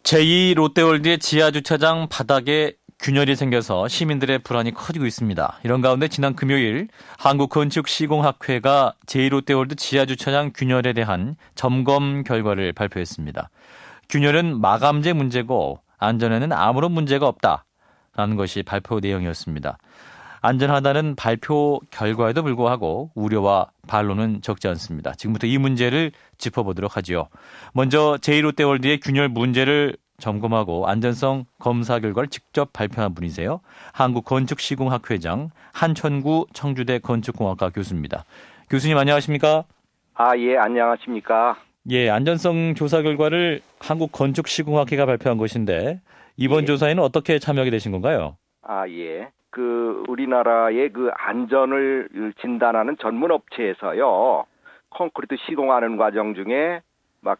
제2 롯데월드의 지하주차장 바닥에 균열이 생겨서 시민들의 불안이 커지고 있습니다. 이런 가운데 지난 금요일 한국건축시공학회가 제2 롯데월드 지하주차장 균열에 대한 점검 결과를 발표했습니다. 균열은 마감재 문제고 안전에는 아무런 문제가 없다라는 것이 발표 내용이었습니다. 안전하다는 발표 결과에도 불구하고 우려와 반론은 적지 않습니다. 지금부터 이 문제를 짚어보도록 하죠. 먼저 제2 롯데월드의 균열 문제를 점검하고 안전성 검사 결과를 직접 발표한 분이세요. 한국건축시공학회장 한천구 청주대 건축공학과 교수입니다. 교수님 안녕하십니까? 예, 안녕하십니까? 예, 안전성 조사 결과를 한국건축시공학회가 발표한 것인데 이번 조사에는 어떻게 참여하게 되신 건가요? 예. 우리나라의 안전을 진단하는 전문 업체에서요, 콘크리트 시공하는 과정 중에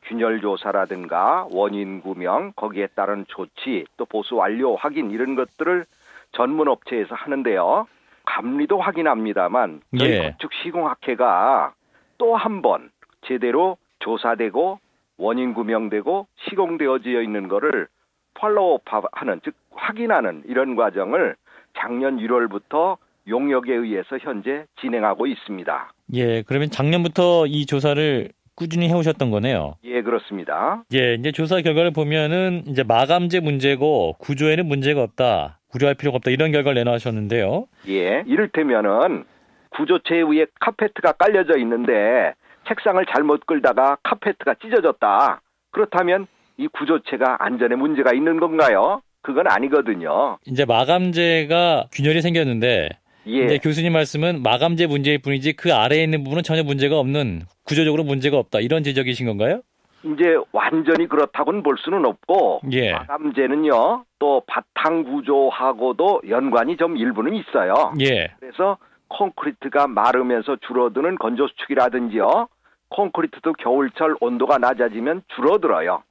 균열 조사라든가 원인 구명, 거기에 따른 조치, 또 보수 완료 확인 이런 것들을 전문 업체에서 하는데요. 감리도 확인합니다만 저희 건축시공학회가 또 한 번 제대로 조사되고 원인 구명되고 시공되어져 있는 거를 팔로우업하는, 즉 확인하는 이런 과정을 작년 1월부터 용역에 의해서 현재 진행하고 있습니다. 예, 그러면 작년부터 이 조사를 꾸준히 해오셨던 거네요. 예, 그렇습니다. 예, 이제 조사 결과를 보면은 이제 마감재 문제고 구조에는 문제가 없다, 우려할 필요가 없다 이런 결과를 내놓으셨는데요. 예, 이를테면은 구조체 위에 카페트가 깔려져 있는데 책상을 잘못 끌다가 카페트가 찢어졌다. 그렇다면 이 구조체가 안전에 문제가 있는 건가요? 그건 아니거든요. 이제 마감재가 균열이 생겼는데 예. 이제 교수님 말씀은 마감재 문제일 뿐이지 그 아래에 있는 부분은 전혀 문제가 없는, 구조적으로 문제가 없다 이런 지적이신 건가요? 이제 완전히 그렇다고는 볼 수는 없고 예. 마감재는요 또 바탕 구조하고도 연관이 좀 일부는 있어요. 예. 그래서 콘크리트가 마르면서 줄어드는 건조 수축이라든지요, 콘크리트도 겨울철 온도가 낮아지면 줄어들어요.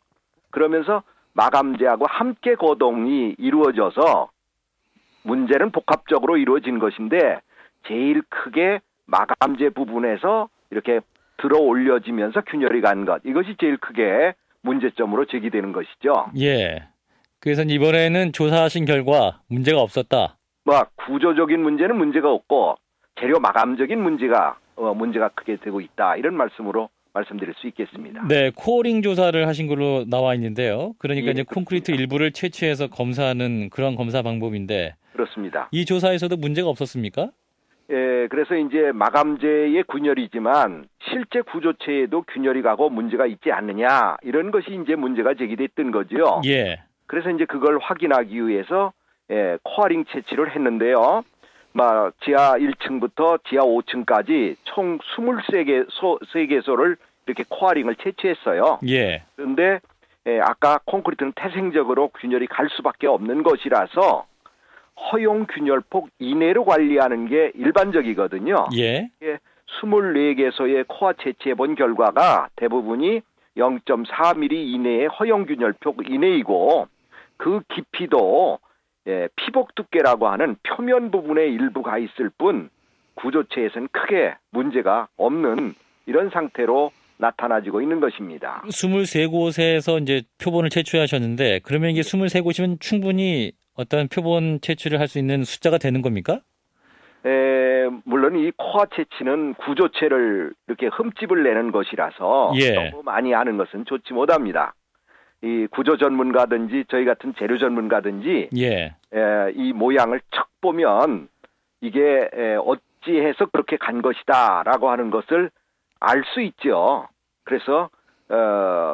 그러면서 마감재하고 함께 거동이 이루어져서 문제는 복합적으로 이루어진 것인데 제일 크게 마감재 부분에서 이렇게 들어 올려지면서 균열이 간 것, 이것이 제일 크게 문제점으로 제기되는 것이죠. 예. 그래서 이번에는 조사하신 결과 문제가 없었다. 구조적인 문제는 문제가 없고 재료 마감적인 문제가 크게 되고 있다, 이런 말씀으로 말씀드릴 수 있겠습니다. 네, 코어링 조사를 하신 걸로 나와 있는데요. 그러니까 예, 이제 콘크리트 일부를 채취해서 검사하는 그런 검사 방법인데 그렇습니다. 이 조사에서도 문제가 없었습니까? 예, 그래서 이제 마감재의 균열이지만 실제 구조체에도 균열이 가고 문제가 있지 않느냐, 이런 것이 이제 문제가 제기됐던 거죠. 예. 그래서 이제 그걸 확인하기 위해서 코어링 채취를 했는데요. 지하 1층부터 지하 5층까지 총 23개소를 이렇게 코어링을 채취했어요. 예. 그런데 아까 콘크리트는 태생적으로 균열이 갈 수밖에 없는 것이라서 허용 균열폭 이내로 관리하는 게 일반적이거든요. 예. 24개소의 코어 채취해 본 결과가 대부분이 0.4mm 이내의 허용 균열폭 이내이고, 그 깊이도 피복 두께라고 하는 표면 부분에 일부 가 있을 뿐 구조체에서는 크게 문제가 없는 이런 상태로 나타나지고 있는 것입니다. 23곳에서 이제 표본을 채취하셨는데 그러면 이게 23곳이면 충분히 어떤 표본 채취를 할 수 있는 숫자가 되는 겁니까? 물론 이 코어 채취는 구조체를 이렇게 흠집을 내는 것이라서 예. 너무 많이 하는 것은 좋지 못합니다. 이 구조 전문가든지 저희 같은 재료 전문가든지 예. 이 모양을 척 보면 이게 어찌해서 그렇게 간 것이다라고 하는 것을 알 수 있죠. 그래서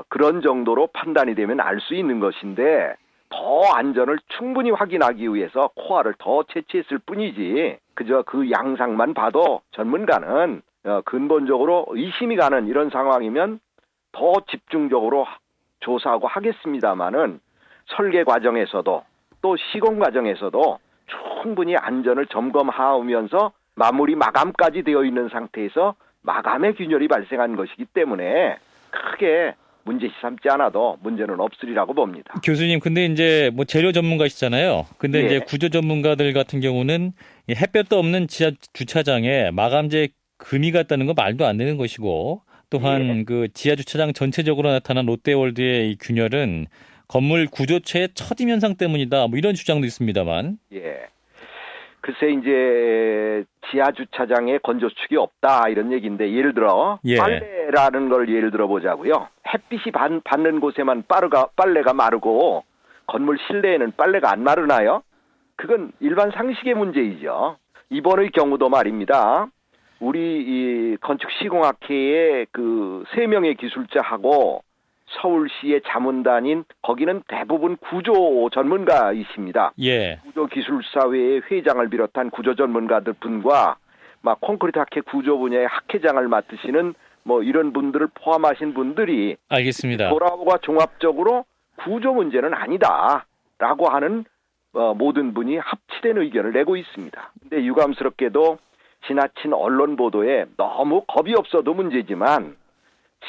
그런 정도로 판단이 되면 알 수 있는 것인데 더 안전을 충분히 확인하기 위해서 코어를 더 채취했을 뿐이지 그저 그 양상만 봐도 전문가는 근본적으로 의심이 가는 이런 상황이면 더 집중적으로 조사하고 하겠습니다마는 설계 과정에서도 또 시공 과정에서도 충분히 안전을 점검하면서 마무리 마감까지 되어 있는 상태에서 마감의 균열이 발생한 것이기 때문에 크게 문제 삼지 않아도 문제는 없으리라고 봅니다. 교수님, 근데 이제 재료 전문가시잖아요. 근데 이제 구조 전문가들 같은 경우는 햇볕도 없는 지하 주차장에 마감재 금이 갔다는 건 말도 안 되는 것이고, 또한 그 지하 주차장 전체적으로 나타난 롯데월드의 이 균열은 건물 구조체의 처짐 현상 때문이다. 뭐 이런 주장도 있습니다만. 예. 글쎄 이제 지하 주차장에 건조축이 없다 이런 얘기인데 예를 들어 예. 빨래라는 걸 예를 들어 보자고요. 햇빛이 받는 곳에만 빨래가 마르고 건물 실내에는 빨래가 안 마르나요? 그건 일반 상식의 문제이죠. 이번의 경우도 말입니다. 우리 이 건축시공학회의 그 3명의 기술자하고 서울시의 자문단인 거기는 대부분 구조 전문가이십니다. 예. 구조기술사회의 회장을 비롯한 구조 전문가들 분과 막 콘크리트 학회 구조 분야의 학회장을 맡으시는 뭐 이런 분들을 포함하신 분들이 알겠습니다. 돌아오고 종합적으로 구조 문제는 아니다라고 하는 모든 분이 합치된 의견을 내고 있습니다. 근데 유감스럽게도 지나친 언론 보도에 너무 겁이 없어도 문제지만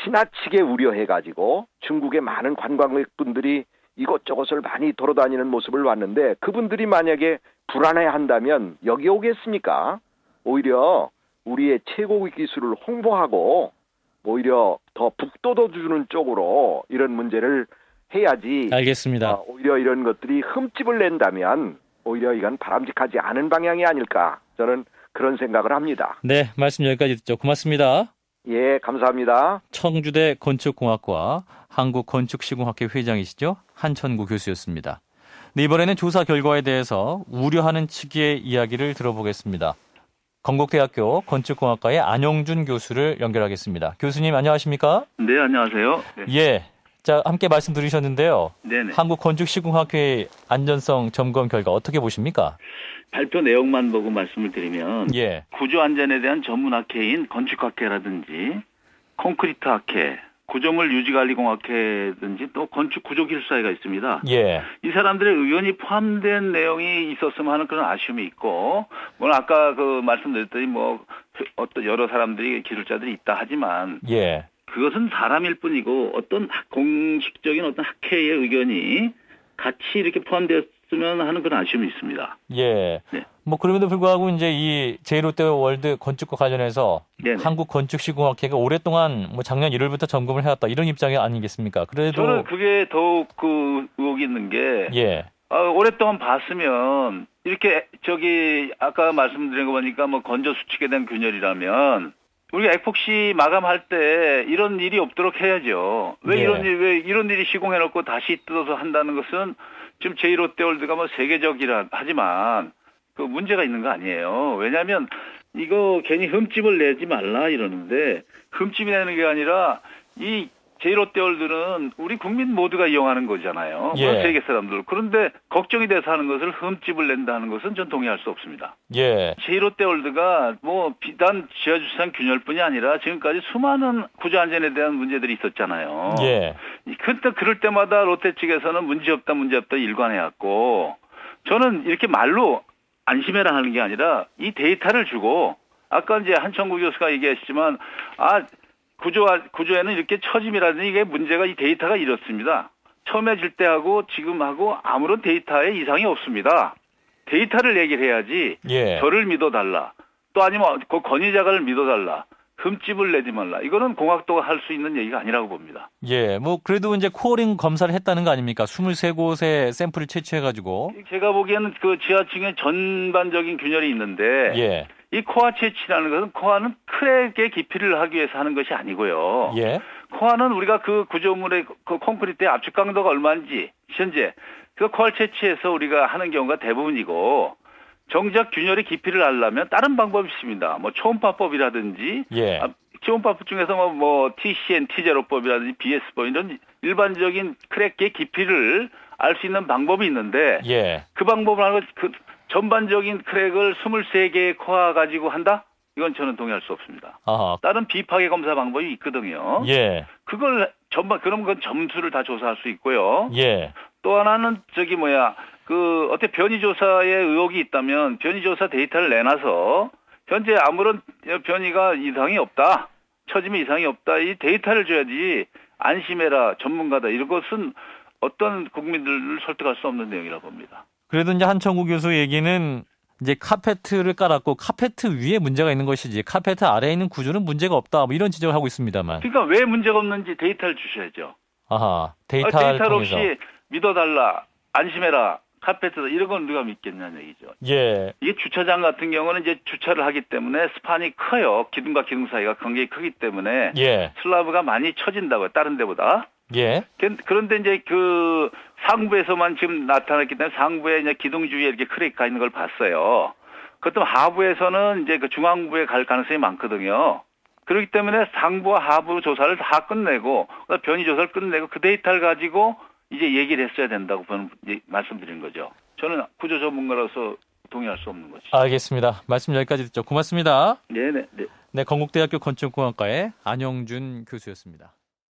지나치게 우려해가지고 중국의 많은 관광객분들이 이것저것을 많이 돌아다니는 모습을 봤는데 그분들이 만약에 불안해한다면 여기 오겠습니까? 오히려 우리의 최고의 기술을 홍보하고 오히려 더 북돋워주는 쪽으로 이런 문제를 해야지. 알겠습니다. 오히려 이런 것들이 흠집을 낸다면 오히려 이건 바람직하지 않은 방향이 아닐까 저는 그런 생각을 합니다. 네, 말씀 여기까지 듣죠. 고맙습니다. 예, 감사합니다. 청주대 건축공학과 한국건축시공학회 회장이시죠? 한천구 교수였습니다. 네, 이번에는 조사 결과에 대해서 우려하는 측의 이야기를 들어보겠습니다. 건국대학교 건축공학과의 안영준 교수를 연결하겠습니다. 교수님 안녕하십니까? 네, 안녕하세요. 네. 예. 자, 함께 말씀 들으셨는데요. 네네. 한국건축시공학회 안전성 점검 결과 어떻게 보십니까? 발표 내용만 보고 말씀을 드리면 예. 구조 안전에 대한 전문 학회인 건축학회라든지 콘크리트 학회, 구조물 유지관리공학회든지 또 건축 구조기술사회가 있습니다. 예. 이 사람들의 의견이 포함된 내용이 있었으면 하는 그런 아쉬움이 있고, 물론 아까 그 말씀드렸더니 뭐 어떤 여러 사람들이 기술자들이 있다 하지만 예. 그것은 사람일 뿐이고 어떤 공식적인 어떤 학회의 의견이 같이 이렇게 포함되었으면 하는 그런 아쉬움이 있습니다. 예. 네. 뭐 그럼에도 불구하고 이제 이 제이롯데월드 건축과 관련해서 네네. 한국건축시공학회가 오랫동안 뭐 작년 1월부터 점검을 해왔다 이런 입장이 아니겠습니까? 그래도 저는 그게 더욱 그 의혹이 있는 게 예. 오랫동안 봤으면 이렇게 아까 말씀드린 거 보니까 뭐 건조 수칙에 대한 균열이라면 우리가 에폭시 마감할 때 이런 일이 없도록 해야죠. 왜 예. 왜 이런 일이 시공해놓고 다시 뜯어서 한다는 것은 지금 제이롯데월드가 뭐 세계적이라 하지만 그 문제가 있는 거 아니에요. 왜냐하면 이거 괜히 흠집을 내지 말라 이러는데 흠집이 내는 게 아니라 이 제이롯데월드는 우리 국민 모두가 이용하는 거잖아요. 예. 세계 사람들. 그런데 걱정이 돼서 하는 것을 흠집을 낸다는 것은 전 동의할 수 없습니다. 예. 제이롯데월드가 뭐 비단 지하주차장 균열뿐이 아니라 지금까지 수많은 구조 안전에 대한 문제들이 있었잖아요. 예. 그럴 때마다 롯데 측에서는 문제없다 일관해왔고 저는 이렇게 말로 안심해라 하는 게 아니라 이 데이터를 주고 아까 이제 한천구 교수가 얘기하셨지만 구조에는 이렇게 처짐이라든지 이게 문제가 이 데이터가 이렇습니다. 처음에 질 때하고 지금하고 아무런 데이터에 이상이 없습니다. 데이터를 얘기를 해야지 예. 저를 믿어달라. 또 아니면 그 건의자가를 믿어달라. 흠집을 내지 말라. 이거는 공학도가 할 수 있는 얘기가 아니라고 봅니다. 예. 뭐 그래도 이제 코어링 검사를 했다는 거 아닙니까? 23곳에 샘플을 채취해가지고. 제가 보기에는 그 지하층에 전반적인 균열이 있는데 예. 이 코어 채취라는 것은 코어는 크랙의 깊이를 하기 위해서 하는 것이 아니고요. 예. 코어는 우리가 그 구조물의 그 콘크리트의 압축 강도가 얼마인지 현재 그 코어 채취해서 우리가 하는 경우가 대부분이고 정작 균열의 깊이를 알려면 다른 방법이 있습니다. 뭐 초음파법이라든지 예. 초음파법 중에서 뭐 TCN, T0법이라든지 BS법 이런 일반적인 크랙의 깊이를 알 수 있는 방법이 있는데 예. 그 방법을 하는 그 전반적인 크랙을 23개의 코어 가지고 한다? 이건 저는 동의할 수 없습니다. 아하. 다른 비파괴 검사 방법이 있거든요. 예. 그걸 그럼 그건 점수를 다 조사할 수 있고요. 예. 또 하나는 어때 변이조사에 의혹이 있다면 변이조사 데이터를 내놔서 현재 아무런 변이가 이상이 없다. 처짐이 이상이 없다. 이 데이터를 줘야지 안심해라. 전문가다. 이런 것은 어떤 국민들을 설득할 수 없는 내용이라고 봅니다. 그래도 이제 한천구 교수 얘기는 이제 카페트를 깔았고 카페트 위에 문제가 있는 것이지 카페트 아래에 있는 구조는 문제가 없다. 뭐 이런 지적을 하고 있습니다만. 그러니까 왜 문제가 없는지 데이터를 주셔야죠. 아하. 데이터를 데이터를 통해서. 없이 믿어달라, 안심해라, 카페트다 이런 건 누가 믿겠냐는 얘기죠. 예. 이게 주차장 같은 경우는 이제 주차를 하기 때문에 스판이 커요. 기둥과 기둥 사이가 굉장히 크기 때문에 예. 슬라브가 많이 처진다고요. 다른 데보다. 예. 그런데 이제 그 상부에서만 지금 나타났기 때문에 상부에 이제 기둥 주위에 이렇게 크랙가 있는 걸 봤어요. 그렇다면 하부에서는 이제 그 중앙부에 갈 가능성이 많거든요. 그렇기 때문에 상부와 하부 조사를 다 끝내고 변이 조사를 끝내고 그 데이터를 가지고 이제 얘기를 했어야 된다고 저는 말씀드린 거죠. 저는 구조 전문가로서 동의할 수 없는 거죠. 알겠습니다. 말씀 여기까지 듣죠. 고맙습니다. 네네. 네. 네, 건국대학교 건축공학과의 안영준 교수였습니다.